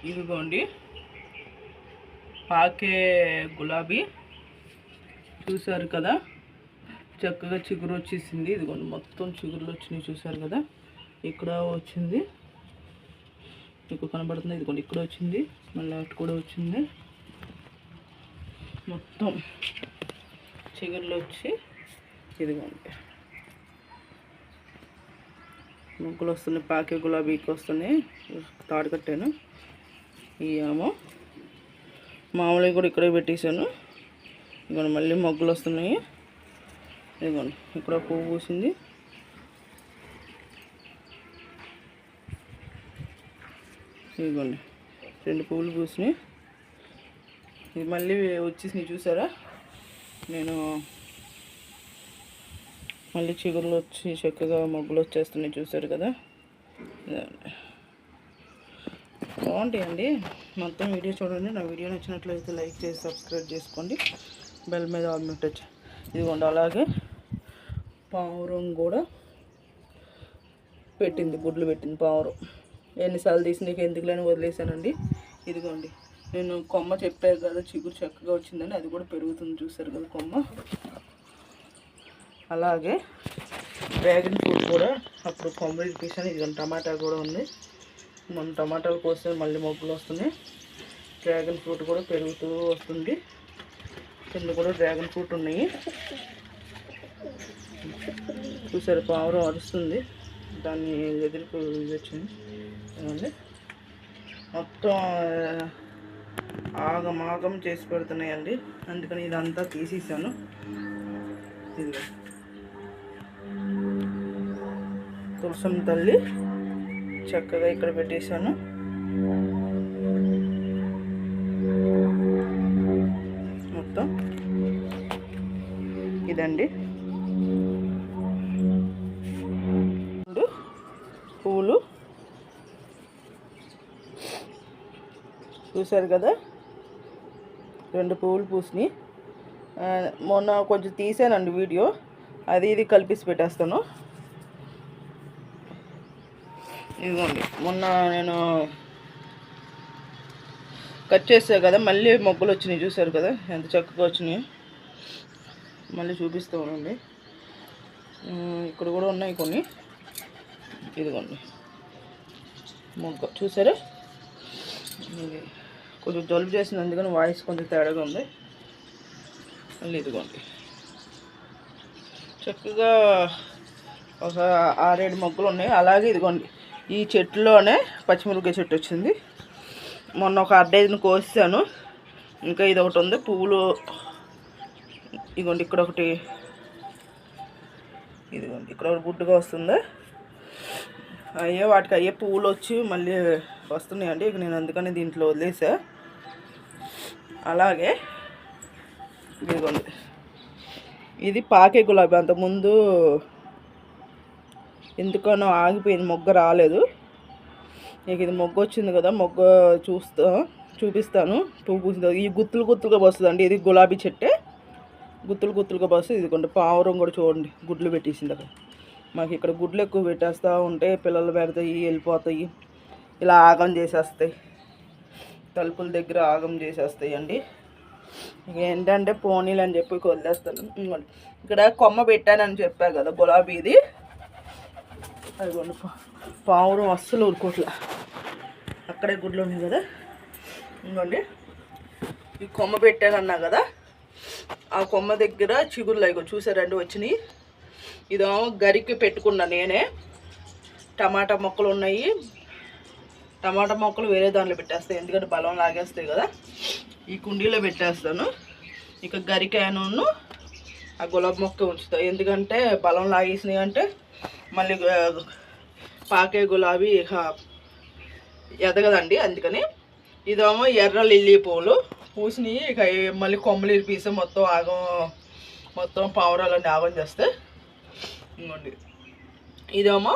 ఇదిగోండి పాకే గులాబీ చూసారు కదా, చక్కగా చిగురు వచ్చేసింది. ఇదిగోండి మొత్తం చిగురులు వచ్చినాయి చూసారు కదా. ఇక్కడ వచ్చింది, మీకు కనబడుతుంది. ఇదిగోండి ఇక్కడ వచ్చింది, మళ్ళీ అటు కూడా వచ్చింది. మొత్తం చిగురులు వచ్చి ఇదిగోండి మొగ్గలు వస్తున్నాయి. పాకే గులాబీకి వస్తున్నాయి. తాడు కట్టాను. ఇవేమో మామూలుగా కూడా ఇక్కడే పెట్టేశాను. ఇదిగోండి మళ్ళీ మొగ్గలు వస్తున్నాయి. ఇదిగోండి ఇక్కడ పువ్వు పూసింది. ఇదిగోండి 2 పువ్వులు పూసినాయి. ఇది మళ్ళీ వచ్చేసినాయి చూసారా. నేను మళ్ళీ చిగురులు వచ్చి చక్కగా మొగ్గలు వచ్చేస్తున్నాయి చూసారు కదా. బాగుంటాయండి. మొత్తం వీడియో చూడండి. నా వీడియో నచ్చినట్లయితే లైక్ చేసి సబ్స్క్రైబ్ చేసుకోండి. బెల్ మీద ఆల్ పెట్టచ్చు. ఇదిగోండి అలాగే పావురం కూడా పెట్టింది, గుడ్లు పెట్టింది పావురం. ఎన్నిసార్లు తీసి నీకు ఎందుకు లేని వదిలేసానండి. ఇదిగోండి నేను కొమ్మ చెప్పాను కదా చిగురు చక్కగా వచ్చిందని, అది కూడా పెరుగుతుంది చూసారు కదా కొమ్మ. అలాగే డ్రాగన్ ఫ్రూట్ కూడా అప్పుడు కొమ్మ తీసాను. ఇదిగోండి టమాటా కూడా ఉంది. మన టమాటాలు కోస్తే మళ్ళీ మొగ్గలు వస్తున్నాయి. డ్రాగన్ ఫ్రూట్ కూడా పెరుగుతూ వస్తుంది. కింద కూడా డ్రాగన్ ఫ్రూట్ ఉన్నాయి చూసారు. పావురం అరుస్తుంది, దాన్ని ఎదురుకు వచ్చింది. ఏమండి మొత్తం ఆగమాగం చేసి పెడుతున్నాయండి. అందుకని ఇదంతా తీసేసాను. ఇది తులసమ్మ తల్లి చక్కగా ఇక్కడ పెట్టేశాను. మొత్తం ఇదండి పువ్వులు చూసారు కదా. 2 పువ్వులు పూసినాయి. మొన్న కొంచెం తీసానండి వీడియో, అది ఇది కలిపేసి పెట్టేస్తాను. ఇదిగోండి మొన్న నేను కట్ చేసా కదా, మళ్ళీ మొగ్గలు వచ్చినాయి చూసారు కదా ఎంత చక్కగా వచ్చినాయి. మళ్ళీ చూపిస్తూ ఉండండి. ఇక్కడ కూడా ఉన్నాయి కొన్ని. ఇదిగోండి మొగ్గ చూసారా. ఇది కొంచెం జలుబు చేసింది, అందుకని వాయిస్ కొంచెం తేడాగా ఉంది. మళ్ళీ ఇదిగోండి చక్కగా ఒక 6-7 మొగ్గలు ఉన్నాయి. అలాగే ఇదిగోండి ఈ చెట్టులోనే పచ్చిమిరపకాయ చెట్టు వచ్చింది. మొన్న ఒక 1/2 కోసాను. ఇంకా ఇది ఒకటి ఉంది పువ్వులు. ఇదిగోండి ఇక్కడ ఒకటి, ఇదిగోండి ఇక్కడ ఒకటి గుడ్డుగా వస్తుంది. వాటికి అయ్యే పువ్వులు వచ్చి మళ్ళీ వస్తున్నాయండి. ఇక నేను అందుకని దీంట్లో వదిలేసా. అలాగే ఇదిగోండి ఇది పాకే గులాబీ. అంతకుముందు ఎందుకనో ఆగిపోయింది, మొగ్గ రాలేదు. ఇక ఇది మొగ్గ వచ్చింది కదా, మొగ్గ చూపిస్తాను. పువ్వు పూసింది. ఈ గుత్తులు గుత్తులుగా వస్తుందండి. ఇది గులాబీ చెట్టే, గుత్తులు గుత్తులుగా వస్తుంది. ఇదిగోండి పావురం కూడా చూడండి గుడ్లు పెట్టేసింది అక్కడ. మాకు ఇక్కడ గుడ్లు ఎక్కువ పెట్టేస్తూ ఉంటే పిల్లలు పెడతాయి, వెళ్ళిపోతాయి, ఇలా ఆగం చేసేస్తాయి. తలుపుల దగ్గర ఆగం చేసేస్తాయి అండి. ఇక ఏంటంటే పోనీలు అని చెప్పి వదిలేస్తాను. ఇక్కడ కొమ్మ పెట్టానని చెప్పా కదా గులాబీది. అదిగోండి పావురం అస్సలు ఊరుకోట్లా, అక్కడే గుడ్లు ఉన్నాయి కదా. ఇంకోండి ఈ కొమ్మ పెట్టానన్నా కదా, ఆ కొమ్మ దగ్గర చిగురులు అయ్యో చూసారండి వచ్చినాయి. ఇదేమో గరికి పెట్టుకున్నా నేనే. టమాటా మొక్కలు ఉన్నాయి. టమాటా మొక్కలు వేరే దాంట్లో పెట్టేస్తాయి, ఎందుకంటే బలం లాగేస్తాయి కదా. ఈ కుండీలో పెట్టేస్తాను. ఇక గరికాయను ఆ గులాబీ మొక్క ఉంచుతాను, ఎందుకంటే బలం లాగేసినాయి అంటే మళ్ళీ పాకే గులాబీ ఎదగదండి. అందుకని ఇదేమో ఎర్ర లిల్లీ పూలు పూసినాయి. ఇక మళ్ళీ కొమ్మలు ఇరిపీసి మొత్తం పావురాలన్నీ ఆగం చేస్తే. ఇంకోండి ఇదేమో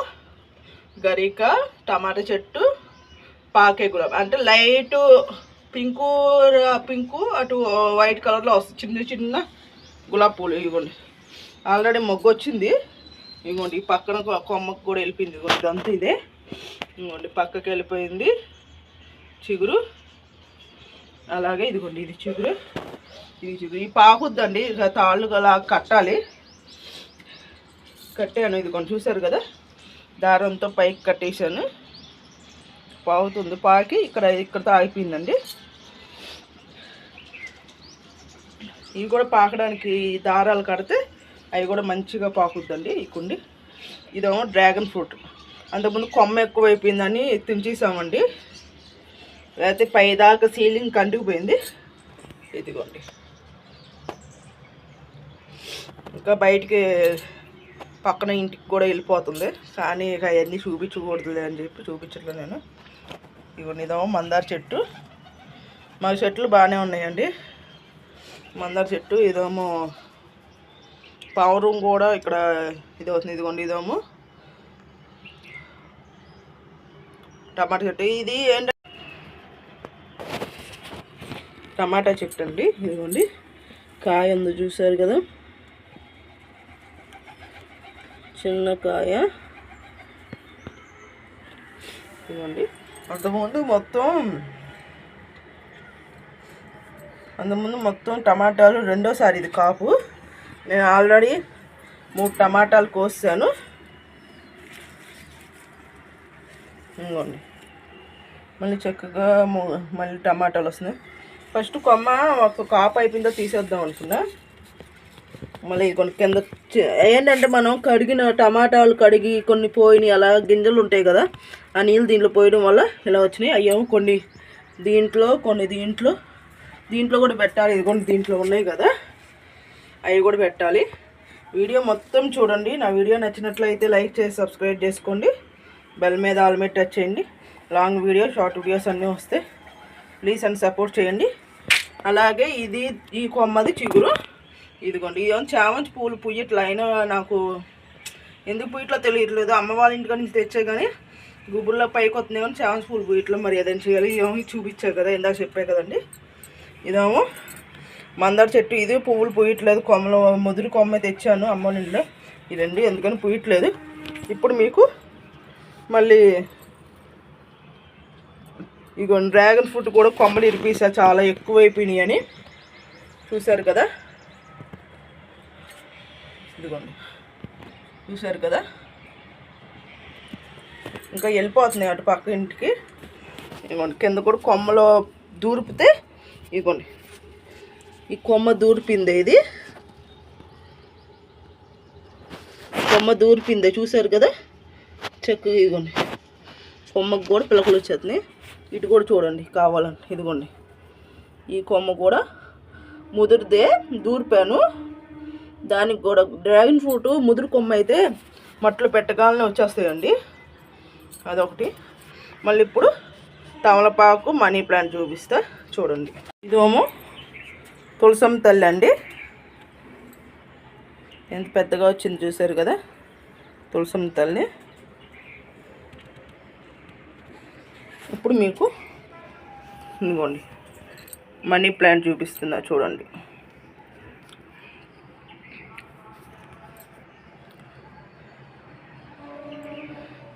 గరిక, టమాటా చెట్టు, పాకే గులాబీ. అంటే లైట్ పింకు అటు వైట్ కలర్లో వస్తుంది చిన్న చిన్న గులాబీ పూలు. ఇదిగోండి ఆల్రెడీ మొగ్గు వచ్చింది. ఇదిగోండి ఈ పక్కన కొమ్మకు కూడా వెళ్ళిపోయింది. ఇదిగోండి ఇదంతా ఇదే. ఇదిగోండి పక్కకి వెళ్ళిపోయింది. చిగురు. అలాగే ఇదిగోండి ఇది చిగురు, ఇది చిగురు. ఈ పాకుద్దండి, ఇక తాళ్ళు అలా కట్టాలి. కట్టాను ఇదిగోండి, చూసారు కదా, దారంతో పైకి కట్టేశాను. పాకుతుంది, పాకి ఇక్కడతో ఆగిపోయిందండి. ఇవి కూడా పాకడానికి దారాలు కడితే అవి కూడా మంచిగా పాకుద్దండి. ఇకుండి ఇదేమో డ్రాగన్ ఫ్రూట్. అంతకుముందు కొమ్మ ఎక్కువైపోయిందని తుంచేసామండి, లేకపోతే పైదాకా సీలింగ్ కంటుకుపోయింది. ఇదిగోండి, ఇంకా బయటికి పక్కన ఇంటికి కూడా వెళ్ళిపోతుంది, కానీ ఇక అవన్నీ చూపించకూడదులే అని చెప్పి చూపించట్లేదు నేను. ఇదిగోండి ఇదేమో మందార చెట్టు. మా చెట్లు బాగానే ఉన్నాయండి, మందార చెట్టు. ఇదేమో పావురం కూడా ఇక్కడ ఇది అవుతుంది. ఇదిగోండి ఇదేమో టమాటా చెట్టు. ఇది ఏంటంటే టమాటా చెట్టు అండి. ఇదిగోండి కాయ ఉంది, చూసారు కదా, చిన్న కాయ. ఇదిగోండి అంతకుముందు మొత్తం టమాటాలు రెండోసారి ఇది కాపు. నేను ఆల్రెడీ 3 టమాటాలు కోసాను. ఇదిగోండి మళ్ళీ చక్కగా మళ్ళీ టమాటాలు వస్తున్నాయి. ఫస్ట్ కొమ్మ ఒక కాపు అయిపోయిందో తీసేద్దాం అనుకున్నా. మళ్ళీ కొన్ని కింద ఏంటంటే మనం కడిగిన టమాటాలు కడిగి కొన్ని పోయినాయి, అలా గింజలు ఉంటాయి కదా, ఆ నీళ్ళు దీంట్లో పోయడం వల్ల ఇలా వచ్చినాయి. అయ్యేమో కొన్ని దీంట్లో కూడా పెట్టాలి. ఇది కొన్ని దీంట్లో ఉన్నాయి కదా, అవి కూడా పెట్టాలి. వీడియో మొత్తం చూడండి. నా వీడియో నచ్చినట్లయితే లైక్ చేసి సబ్స్క్రైబ్ చేసుకోండి, బెల్ మీద ఆల్ మీద టచ్ చేయండి. లాంగ్ వీడియో, షార్ట్ వీడియోస్ అన్నీ వస్తాయి. ప్లీజ్ అని సపోర్ట్ చేయండి. అలాగే ఈ కొమ్మది చిగురు. ఇదిగోండి ఇదేమో చామంతి పూలు పుయ్యట్లా, అయినా నాకు ఎందుకు పుయ్యట్లో తెలియట్లేదు. అమ్మ వాళ్ళ ఇంటికి నుంచి తెచ్చే కానీ గుబుర్లో పైకి వస్తున్నాయి కానీ చామంతి పూలు పుయ్యట్లో. మరి ఏదైనా చేయాలి. ఇదేమో చూపించారు కదా, ఇందాక చెప్పే కదండి. ఇదేమో మందార చెట్టు. ఇది పువ్వులు పుయ్యట్లేదు, కొమ్మలో ముదురు కొమ్మ తెచ్చాను అమ్మ వాళ్ళ ఇంట్లో. ఈ రెండు ఎందుకని పుయ్యట్లేదు. ఇప్పుడు మీకు మళ్ళీ ఇగోండి డ్రాగన్ ఫ్రూట్ కూడా కొమ్మలు ఇరిపేసా, చాలా ఎక్కువైపోయినాయి అని. చూసారు కదా, ఇదిగోండి చూసారు కదా, ఇంకా వెళ్ళిపోతున్నాయి అటు పక్క ఇంటికి. ఇదిగోండి కింద కూడా కొమ్మలో దూరిపితే, ఇదిగోండి ఈ కొమ్మ దూరిపిందే, ఇది కొమ్మ దూరిపిందే, చూసారు కదా చక్కగా. ఇదిగోండి కొమ్మకు కూడా పిలకలు వచ్చేస్తున్నాయి. ఇటు కూడా చూడండి కావాలంటే. ఇదిగోండి ఈ కొమ్మ కూడా ముదిరితే దూరిపాను. దానికి కూడా డ్రాగన్ ఫ్రూట్ ముదురు కొమ్మ అయితే మట్లో పెట్టగానే వచ్చేస్తాయండి, అదొకటి. మళ్ళీ ఇప్పుడు తమలపాకు, మనీ ప్లాంట్ చూపిస్తా చూడండి. ఇదేమో తులసమ్మ తల్లి అండి, ఎంత పెద్దగా వచ్చింది చూసారు కదా, తులసమ్మ తల్లి. ఇప్పుడు మీకు ఇదిగోండి మనీ ప్లాంట్ చూపిస్తున్నా చూడండి.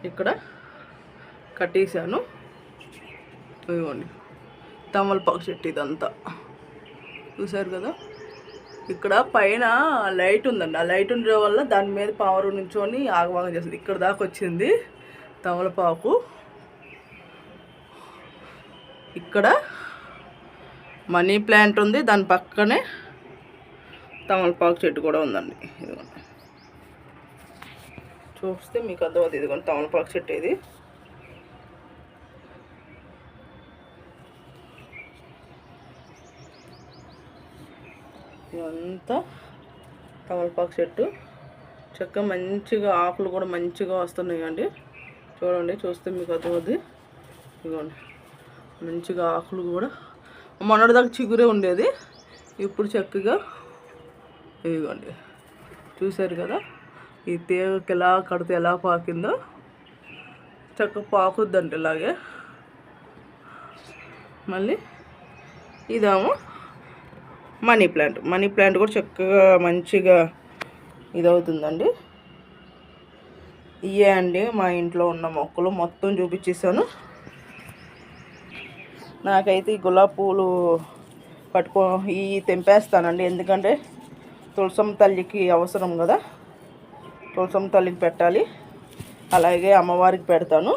ఇక్కడ కట్టేసాను. ఇదిగోండి తమలపాకు చెట్టు ఇదంతా, చూసారు కదా. ఇక్కడ పైన లైట్ ఉందండి, ఆ లైట్ ఉండడం వల్ల దాని మీద పవర్ నుంచొని ఆగవాగం చేస్తుంది. ఇక్కడ దాకా వచ్చింది తమలపాకు. ఇక్కడ మనీ ప్లాంట్ ఉంది, దాని పక్కనే తమలపాకు చెట్టు కూడా ఉందండి. ఇదిగోండి చూస్తే మీకు అర్థమవుతుంది. ఇదిగోండి తమలపాకు చెట్టు ఇది. ఇదంతా తమలపాకు చెట్టు. చక్కగా మంచిగా ఆకులు కూడా మంచిగా వస్తున్నాయి అండి. చూడండి, చూస్తే మీకు అర్థమవుతుంది. ఇదిగోండి మంచిగా ఆకులు కూడా, మొన్నటిదాకా చిగురే ఉండేది, ఇప్పుడు చక్కగా ఇదిగోండి చూసారు కదా. ఈ తీగకి ఎలా కడితే ఎలా పాకిందో చక్కగా పాకుద్దంటే ఇలాగే. మళ్ళీ ఇదేమో మనీ ప్లాంట్ కూడా చక్కగా మంచిగా ఇదవుతుందండి. ఇవే అండి మా ఇంట్లో ఉన్న మొక్కలు మొత్తం చూపించేసాను. నాకైతే ఈ గులాబీ పూలు ఈ తెంపేస్తానండి, ఎందుకంటే తులసమ్మ తల్లికి అవసరం కదా, తులసమ్మ తల్లికి పెట్టాలి, అలాగే అమ్మవారికి పెడతాను,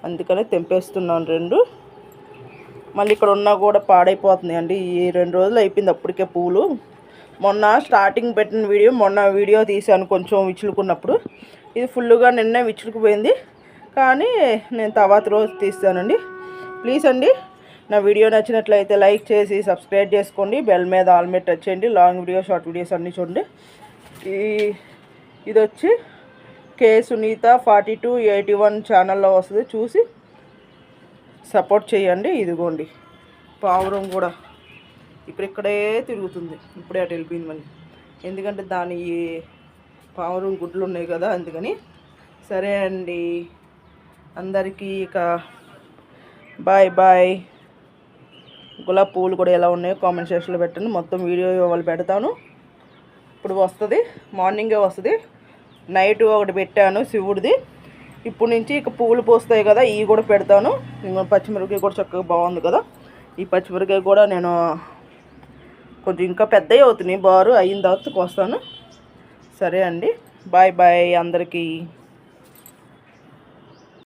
అందుకనే తెంపేస్తున్నాను 2. మళ్ళీ ఇక్కడ ఉన్నా కూడా పాడైపోతుంది అండి. ఈ 2 రోజులు అయిపోయింది అప్పటికే పూలు. మొన్న స్టార్టింగ్ పెట్టిన వీడియో తీసాను కొంచెం విచ్చులుకున్నప్పుడు, ఇది ఫుల్గా నిన్నే విచ్చులుకుపోయింది, కానీ నేను తర్వాత రోజు తీస్తానండి. ప్లీజ్ అండి, నా వీడియో నచ్చినట్లయితే లైక్ చేసి సబ్స్క్రైబ్ చేసుకోండి, బెల్ మీద ఆల్ మీద టచ్ చేయండి, లాంగ్ వీడియో షార్ట్ వీడియోస్ అన్నీ చూడండి. ఇది వచ్చి కే సునీత 4281 ఛానల్లో వస్తుంది, చూసి సపోర్ట్ చేయండి. ఇదిగోండి పావురం కూడా ఇక్కడే తిరుగుతుంది, ఇప్పుడే అటు వెళ్ళిపోయింది మళ్ళీ, ఎందుకంటే దాని పావురం గుడ్లు ఉన్నాయి కదా, అందుకని. సరే అండి, అందరికీ ఇక బాయ్ బాయ్. గులాబీ పువ్వులు కూడా ఎలా ఉన్నాయో కామెంట్ సెక్షన్లో పెట్టండి, మొత్తం వీడియో వాళ్ళు పెడతాను. ఇప్పుడు వస్తుంది, మార్నింగే వస్తుంది, నైట్ ఒకటి పెట్టాను శివుడిది, ఇప్పుడు నుంచి ఇక పువ్వులు పోస్తాయి కదా, ఇవి కూడా పెడతాను. పచ్చిమిరపకాయ కూడా చక్కగా బాగుంది కదా, ఈ పచ్చిమిరపకాయ కూడా నేను కొంచెం ఇంకా పెద్దవి అవుతున్నాయి, బారు అయిన తర్వాత వస్తాను. సరే అండి, బాయ్ బాయ్ అందరికీ.